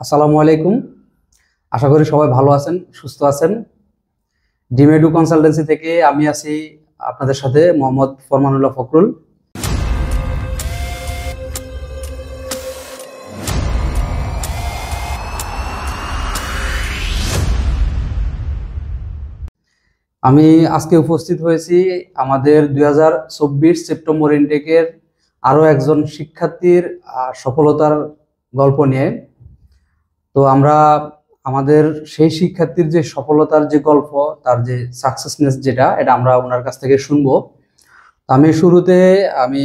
আসসালামু আলাইকুম। আশা করি সবাই ভালো আছেন, সুস্থ আছেন। ডিমেডু কনসালটেন্সি থেকে আমি আছি আপনাদের সাথে মোহাম্মদ ফরমানুল্লাহ ফখরুল। আমি আজকে উপস্থিত হয়েছি আমাদের 2024 সেপ্টেম্বর ইনটেকের আরো একজন শিক্ষার্থীর সফলতার গল্প নিয়ে। তো আমরা আমাদের সেই শিক্ষার্থীর যে সফলতার যে গল্প, তার যে সাকসেসনেস এটা আমরা ওনার কাছ থেকে শুনবো। আমি শুরুতে আমি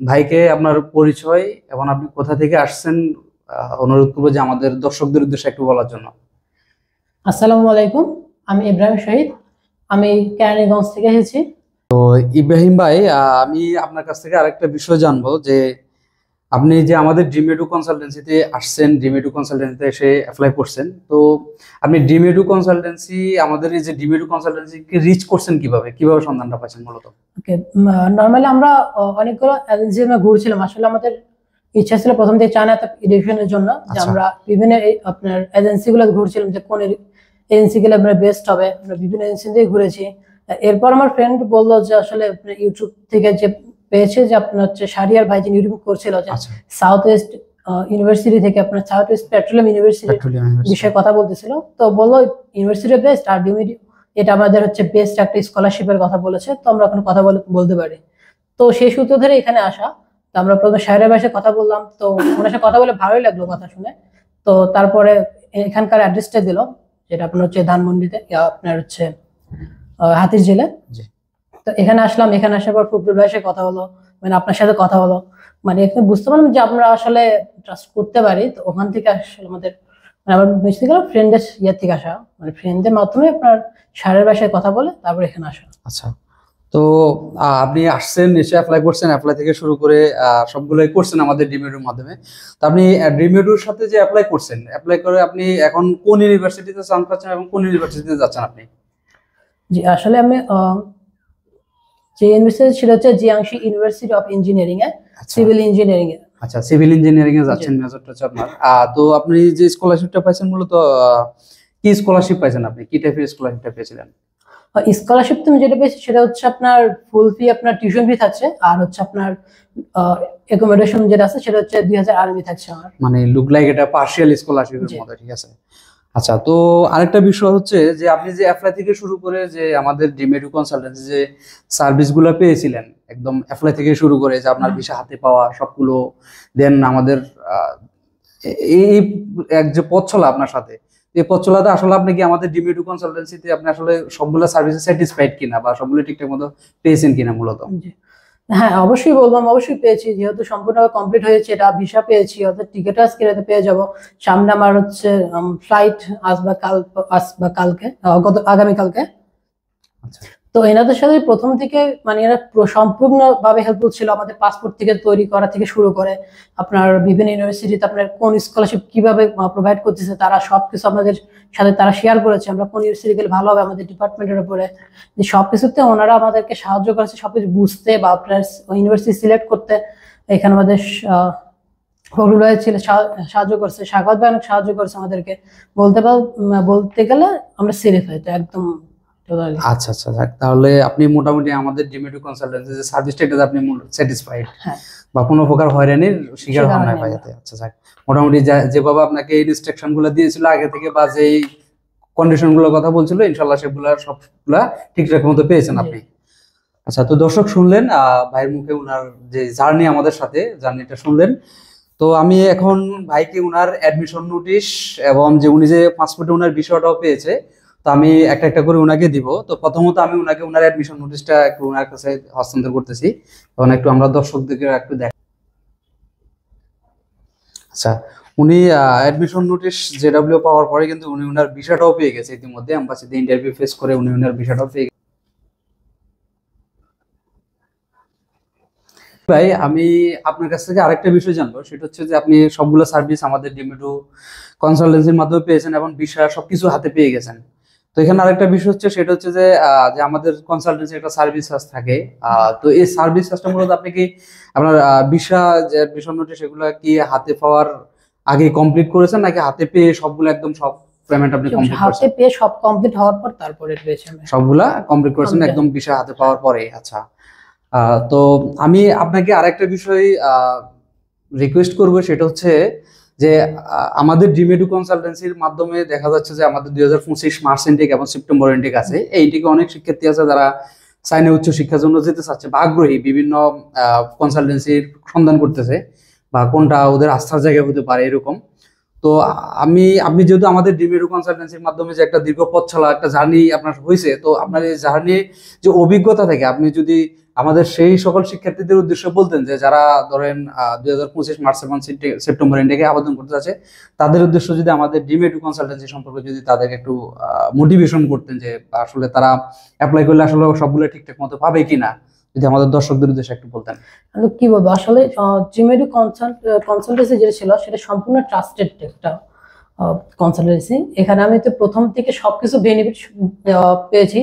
ভাইকে আপনার পরিচয় এবং আপনি কোথা থেকে আসছেন অনুরোধ করবো যে আমাদের দর্শকদের উদ্দেশ্যে একটু বলার জন্য। আসসালামু আলাইকুম, আমি ইব্রাহিম শহীদ, আমি কেরানীগঞ্জ থেকে এসেছি। তো ইব্রাহিম ভাই, আমি আপনার কাছ থেকে আরেকটা বিষয় জানবো যে আপনি যে আমাদের ডিমেডু কনসালটেন্সিতে আসছেন, ডিমেডু কনসালটেন্সিতে এসে অ্যাপ্লাই করছেন, তো আপনি ডিমেডু কনসালটেন্সি আমাদের এই যে ডিমেডু কনসালটেন্সিকে রিচ করছেন কিভাবে কিভাবে সন্ধানটা পাচ্ছেন মূলত? ওকে, নর্মালি আমরা অনেকগুলো এজেন্সি ঘুরছিলাম। আসলে আমাদের ইচ্ছা ছিল প্রথম থেকে চায়না এডুকেশনের জন্য যে আমরা বিভিন্ন আপনার এজেন্সিগুলো ঘুরছিলাম যে কোন এজেন্সিগুলো আমরা বেস্ট হবে। আমরা বিভিন্ন এজেন্সি দিয়ে ঘুরেছি। এরপর আমার ফ্রেন্ড বললো যে আসলে ইউটিউব থেকে যে পেয়েছে যে আপনার হচ্ছে শাহরিয়ার ভাই যে ইউটিউব করছিল যে সাউথ ওয়েস্ট ইউনিভার্সিটি থেকে আপনার সাউথ ওয়েস্ট পেট্রোলিয়াম ইউনিভার্সিটি বিষয়ে কথা বলতেছিল। তো বললো ইউনিভার্সিটি বেস্ট আর ডিমিডি এটা আমাদের হচ্ছে বেস্ট একটা স্কলারশিপের কথা বলেছে, তো আমরা এখন কথা বলতে পারি। তো সেই সূত্র ধরে এখানে আসা। তো আমরা প্রথমে শাহরিয়ার ভাইয়ের সাথে কথা বললাম, তো ওনার সাথে কথা বলে ভালোই লাগলো কথা শুনে। তো তারপরে এখানকার অ্যাড্রেসটা দিল, যেটা আপনার হচ্ছে ধানমন্ডিতে, আপনার হচ্ছে হাতির জেলে। তো এখানে আসলাম, এখানে আসার পর ফখরুল ভাইয়ের সাথে কথা হলো, মানে আপনার সাথে কথা হলো, মানে এখানে বুঝতে পারলাম যে আমরা আসলে ট্রাস্ট করতে পারি। তো ওখান থেকে আসলে আমাদের মানে আমার বেশি গেল ফ্রেন্ডের থেকে আসা, মানে ফ্রেন্ডদের মাধ্যমে আপনার শাহরিয়ার ভাইয়ের সাথে কথা বলে তারপর এখানে আসা। আচ্ছা, তো আপনি আসছেন, এসে অ্যাপ্লাই করছেন, অ্যাপ্লাই থেকে শুরু করে সবগুলোই করছেন আমাদের ডিমেডুর মাধ্যমে। তো আপনি ডিমেডুর সাথে যে অ্যাপ্লাই করছেন, অ্যাপ্লাই করে আপনি এখন কোন ইউনিভার্সিটিতে চান্স পাচ্ছেন এবং কোন ইউনিভার্সিটিতে যাচ্ছেন আপনি? জি, আসলে আমি যে ইউনিভার্সিটি ছিল হচ্ছে জিয়াংশি ইউনিভার্সিটি অফ ইঞ্জিনিয়ারিং এ, সিভিল ইঞ্জিনিয়ারিং এ। আচ্ছা, সিভিল ইঞ্জিনিয়ারিং এ যাচ্ছেন, মেজরটা হচ্ছে আপনার। তো আপনি যে স্কলারশিপটা পাইছেন মূলত কি স্কলারশিপ পাইছেন, আপনি কি টাইপের স্কলারশিপটা পেয়েছিলেন? স্কলারশিপ তুমি যেটা পেয়েছি সেটা হচ্ছে আপনার ফুল ফি, আপনার টিউশন ফি থাকছে, আর হচ্ছে আপনার অ্যাকোমোডেশন যেটা আছে সেটা হচ্ছে 2000 আরবি থাকছে আমার। মানে লুক লাইক এটা পার্শিয়াল স্কলারশিপের মতো, ঠিক আছে। আচ্ছা, তো আরেকটা বিষয় হচ্ছে যে আপনি যে অ্যাপ্লাই থেকে শুরু করে যে আমাদের ডিমেডু কনসালটেন্সি যে সার্ভিসগুলো পেয়েছিলেন, একদম অ্যাপ্লাই থেকে শুরু করে যে আপনার ভিসা হাতে পাওয়া সবগুলো, দেন আমাদের এই এক যে পথ চলা আপনার সাথে, এই পথ চলাতে আসলে আপনি কি আমাদের ডিমেডু কনসালটেন্সিতে আপনি আসলে সবগুলো সার্ভিসে স্যাটিসফাইড কিনা বা সবগুলো ঠিকঠাক মতো পেয়েছেন কিনা মূলত? হ্যাঁ, অবশ্যই বললাম, অবশ্যই পেয়েছি, যেহেতু সম্পূর্ণভাবে কমপ্লিট হয়েছে, এটা ভিসা পেয়েছি, অর্থাৎ টিকিট আজকে রাতে পেয়ে যাব। সামনে আমার হচ্ছে ফ্লাইট কালকে, আগামীকালকে। আচ্ছা, তো এনাদের সাথে প্রথম থেকে মানে এরা সম্পূর্ণভাবে হেল্পফুল ছিল। আমাদের পাসপোর্ট থেকে তৈরি করা থেকে শুরু করে আপনার বিভিন্ন ইউনিভার্সিটিতে আপনার কোন স্কলারশিপ কিভাবে প্রোভাইড করতেছে তারা সবকিছু আমাদের সাথে তারা শেয়ার করেছে। আমরা কোন ইউনিভার্সিটি গেলে ভালো হবে আমাদের ডিপার্টমেন্টের উপরে, যে সবকিছুতে ওনারা আমাদেরকে সাহায্য করেছে সবকিছু বুঝতে বা আপনার ইউনিভার্সিটি সিলেক্ট করতে। এখানে আমাদের ফখরুল ভাই ছিল, সাহায্য করছে, স্বাগত ভাই অনেক সাহায্য করছে আমাদেরকে। বলতে গেলে আমরা সিরিয়াস হইতো একদম। আচ্ছা আচ্ছা, তাহলে আপনি মোটামুটি আমাদের ডিমেডু কনসালটেন্সি যে সার্ভিসটা এটাতে আপনি স্যাটিসফাইড বা কোনো প্রকার হয়রানির শিকার হন না ভাই? আচ্ছা, যাক, মোটামুটি যেভাবে আপনাকে ইনস্ট্রাকশন গুলো দিয়েছিল আগে থেকে বা যেই কন্ডিশন গুলোর কথা বলছিল, ইনশাল্লাহ সবগুলা ঠিকঠাক মতো পেয়েছেন আপনি। আচ্ছা, তো দর্শক শুনলেন ভাইয়ের মুখে উনার যে জার্নি, আমাদের সাথে জার্নিটা শুনলেন। তো আমি এখন ভাইকে উনার অ্যাডমিশন নোটিশ এবং যে উনি যে পাসপোর্টে উনার বিষয়টাও পেয়েছে, তো আমি একটা একটা করে উনাকে দিব। তো প্রথমত আমি উনাকে উনার অ্যাডমিশন নোটিশটা একটু উনার কাছে হস্তান্তর করতেছি, এবং একটু আমরা দর্শকদেরকে একটু দেখ। আচ্ছা, উনি অ্যাডমিশন নোটিশ জেডব্লিউ পাওয়ার পরে কিন্তু উনি উনার ভিসাটাও পেয়ে গেছে ইতিমধ্যে। এমবাসিতে ইন্টারভিউ ফেস করে উনি উনার ভিসাটাও পেয়ে গেছে। ভাই, আমি আপনার কাছ থেকে আরেকটা বিষয় জানবো, সেটা হচ্ছে যে আপনি সবগুলো সার্ভিস আমাদের ডিমেডু কনসালটেন্সির মাধ্যমে পেয়েছেন এবং ভিসা সবকিছু হাতে পেয়ে গেছেন। তো এখানে আরেকটা বিষয় হচ্ছে, সেটা হচ্ছে যে আমাদের কনসালটেন্সি একটা সার্ভিস চার্জ থাকে। তো এই সার্ভিস চার্জটা মূলত আপনি কি আপনার ভিসা যে অ্যাডমিশন নোটিশ এগুলো কি হাতে পাওয়ার আগে কমপ্লিট করেছেন নাকি হাতে পেয়ে সবগুলো একদম সব পেমেন্ট আপনি কমপ্লিট হাতে করেছেন? পেয়ে সব কমপ্লিট হওয়ার পর তারপরে পেয়েছি আমি। সবগুলা কমপ্লিট করেছেন Complete। একদম বিষয় হাতে পাওয়ার পরে। আচ্ছা, তো আমি আপনাকে আরেকটা বিষয় রিকোয়েস্ট করব, সেটা হচ্ছে যে আমাদের ডিমেডু কনসালটেন্সির মাধ্যমে দেখা যাচ্ছে যে আমাদের 2025 মার্চ ইনটেক এবং সেপ্টেম্বর ইনটেক আছে। এই ইনটেকে অনেক শিক্ষার্থী আছে যারা চাইনা উচ্চ শিক্ষার জন্য যেতে চাচ্ছে বা আগ্রহী, বিভিন্ন কনসালটেন্সির সন্ধান করতেছে বা কোনটা ওদের আস্থার জায়গা হতে পারে এরকম। তো আপনি যেহেতু আমাদের ডিমেডু কনসালটেন্সির মাধ্যমে যে একটা দীর্ঘ পথ চলা একটা জার্নি আপনার হয়েছে, তো আপনার এই জার্নি যে অভিজ্ঞতা থেকে আপনি যদি আমাদের সেই সকল শিক্ষার্থীদের উদ্দেশ্যে বলতেন যে যারা ধরেন 2025 মার্চ এবং সেপ্টেম্বর ইনটেকে আবেদন করতে আছে, তাদের উদ্দেশ্য যদি আমাদের ডিমেডু কনসালটেন্সি সম্পর্কে যদি তাদেরকে একটু মোটিভেশন করতেন যে আসলে তারা অ্যাপ্লাই করলে আসলে সবগুলো ঠিকঠাক মতো পাবে কিনা, যদি আমাদের দর্শকদের উদ্দেশ্যে একটু বলতেন। আমি কি বলবো, আসলে জিমেডু কনসালটেন্সি যেটা ছিল সেটা সম্পূর্ণ ট্রাস্টেড একটা কনসালটেন্সি। এখানে আমি তো প্রথম থেকে সবকিছু বেনিফিট পেয়েছি,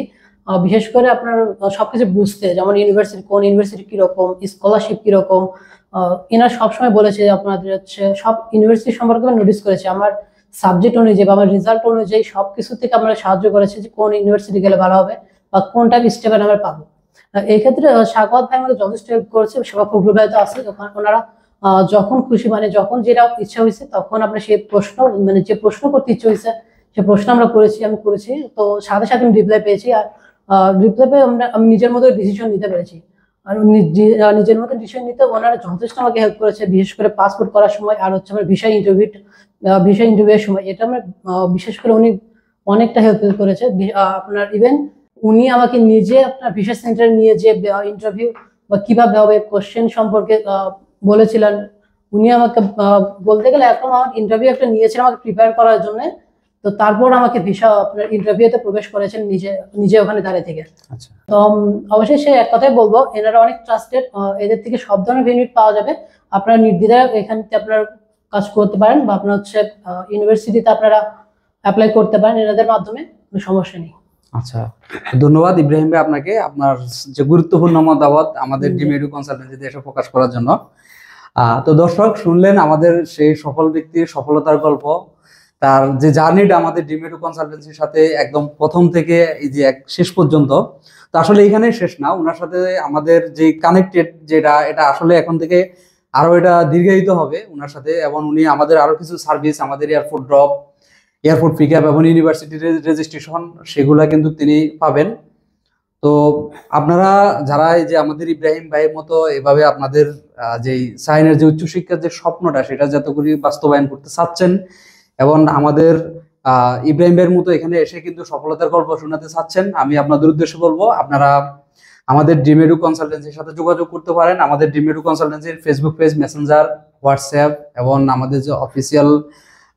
বিশেষ করে আপনার সবকিছু বুঝতে, যেমন ইউনিভার্সিটি কোন ইউনিভার্সিটি কিরকম, স্কলারশিপ কিরকম। এনারা সবসময় বলেছে যে আপনাদের হচ্ছে সব ইউনিভার্সিটি সম্পর্কে নোটিস করেছে, আমার সাবজেক্ট অনুযায়ী বা আমার রেজাল্ট অনুযায়ী সবকিছু থেকে আমরা সাহায্য করেছে যে কোন ইউনিভার্সিটি গেলে ভালো হবে বা কোন টাইপ স্টেপে আমরা পাবো। এই ক্ষেত্রে সাকাওয়াত ভাই আমাকে যথেষ্ট হেল্প করেছে। সেবা ফখরুল ভাই তো আছে, যখন ওনারা যখন খুশি মানে যখন যেটা ইচ্ছা হয়েছে তখন আমরা সেই প্রশ্ন মানে যে প্রশ্ন করতে ইচ্ছা হয়েছে সে প্রশ্ন আমরা আমি করেছি। তো সাথে সাথে আমি রিপ্লাই পেয়েছি, আর রিপ্লাই পেয়ে আমি নিজের মতো ডিসিশন নিতে পেরেছি। আর নিজের মতো ডিসিশন নিতে ওনারা যথেষ্ট আমাকে হেল্প করেছে, বিশেষ করে পাসপোর্ট করার সময় আর হচ্ছে আমার ভিসা ইন্টারভিউয়ের সময়। এটা আমার বিশেষ করে উনি অনেকটা হেল্প করেছে। আপনার ইভেন উনি আমাকে নিজে আপনার ভিসা সেন্টারে নিয়ে যে ইন্টারভিউ বা কিভাবে হবে কোশ্চেন সম্পর্কে বলেছিলেন। উনি আমাকে বলতে গেলে এখন আমার ইন্টারভিউ একটা নিয়েছিলেন আমাকে প্রিপেয়ার করার জন্য, তো তারপর আমাকে ভিসা আপনার ইন্টারভিউতে প্রবেশ করেছেন নিজে নিজে ওখানে দাঁড়িয়ে থেকে। আচ্ছা, তো অবশ্যই সে এক কথাই বলবো, এনারা অনেক ট্রাস্টেড, এদের থেকে সব ধরনের বেনিফিট পাওয়া যাবে। আপনারা নির্দ্বিধায় এখান থেকে আপনার কাজ করতে পারেন বা আপনার হচ্ছে ইউনিভার্সিটিতে আপনারা অ্যাপ্লাই করতে পারেন এনাদের মাধ্যমে, কোনো সমস্যা নেই। আচ্ছা, ধন্যবাদ ইব্রাহিম ভাই আপনাকে আপনার যে গুরুত্বপূর্ণ মতামত আমাদের ডিমেডু কনসালটেন্সিতে এসে প্রকাশ করার জন্য। তো দর্শক শুনলেন আমাদের সেই সফল ব্যক্তির সফলতার গল্প, তার যে জার্নিটা আমাদের ডিমেডু কনসালটেন্সির সাথে একদম প্রথম থেকে এই যে শেষ পর্যন্ত। তো আসলে এখানে শেষ না, ওনার সাথে আমাদের যে কানেক্টেড যেটা, এটা আসলে এখন থেকে আরো এটা দীর্ঘায়িত হবে ওনার সাথে। এবং উনি আমাদের আরো কিছু সার্ভিস, আমাদের airport drop, airport pick up এবং ইউনিভার্সিটির রেজিস্ট্রেশন, সেগুলা কিন্তু তিনি পাবেন। তো আপনারা যারা এই যে আমাদের ইব্রাহিম ভাইয়ের মতো এভাবে আপনাদের যে সাইনের যে উচ্চশিক্ষার যে স্বপ্নটা সেটা যাতে করে বাস্তবায়ন করতে চাচ্ছেন এবং আমাদের ইব্রাহিম ভাইয়ের মতো এখানে এসে কিন্তু সফলতার গল্প শোনাতে চাচ্ছেন, আমি আপনাদের উদ্দেশ্যে বলবো আপনারা আমাদের ডিমেডু কনসালটেন্সির সাথে যোগাযোগ করতে পারেন। আমাদের ডিমেডু কনসালটেন্সির ফেসবুক পেজ, মেসেঞ্জার, হোয়াটসঅ্যাপ এবং আমাদের যে অফিসিয়াল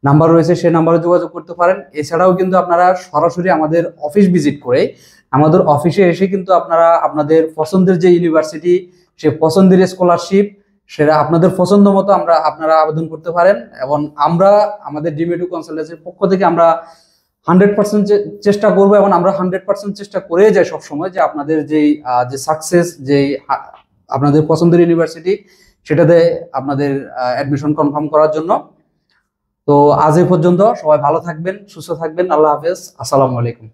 নাম্বার রয়েছে সেই নাম্বারে যোগাযোগ করতে পারেন। এছাড়াও কিন্তু আপনারা সরাসরি আমাদের অফিস ভিজিট করে আমাদের অফিসে এসে কিন্তু আপনারা আপনাদের পছন্দের যে ইউনিভার্সিটি, সে পছন্দের স্কলারশিপ, সেটা আপনাদের পছন্দ মতো আপনারা আবেদন করতে পারেন। এবং আমরা আমাদের ডিমেডু কনসালটেন্সির পক্ষ থেকে আমরা 100% চেষ্টা করবো এবং আমরা 100% চেষ্টা করে যাই সবসময় যে আপনাদের যে সাকসেস, আপনাদের পছন্দের ইউনিভার্সিটি সেটাতে আপনাদের অ্যাডমিশন কনফার্ম করার জন্য। তো আজ এই পর্যন্ত, সবাই ভালো থাকবেন, সুস্থ থাকবেন, আল্লাহ হাফেজ, আসসালামু আলাইকুম।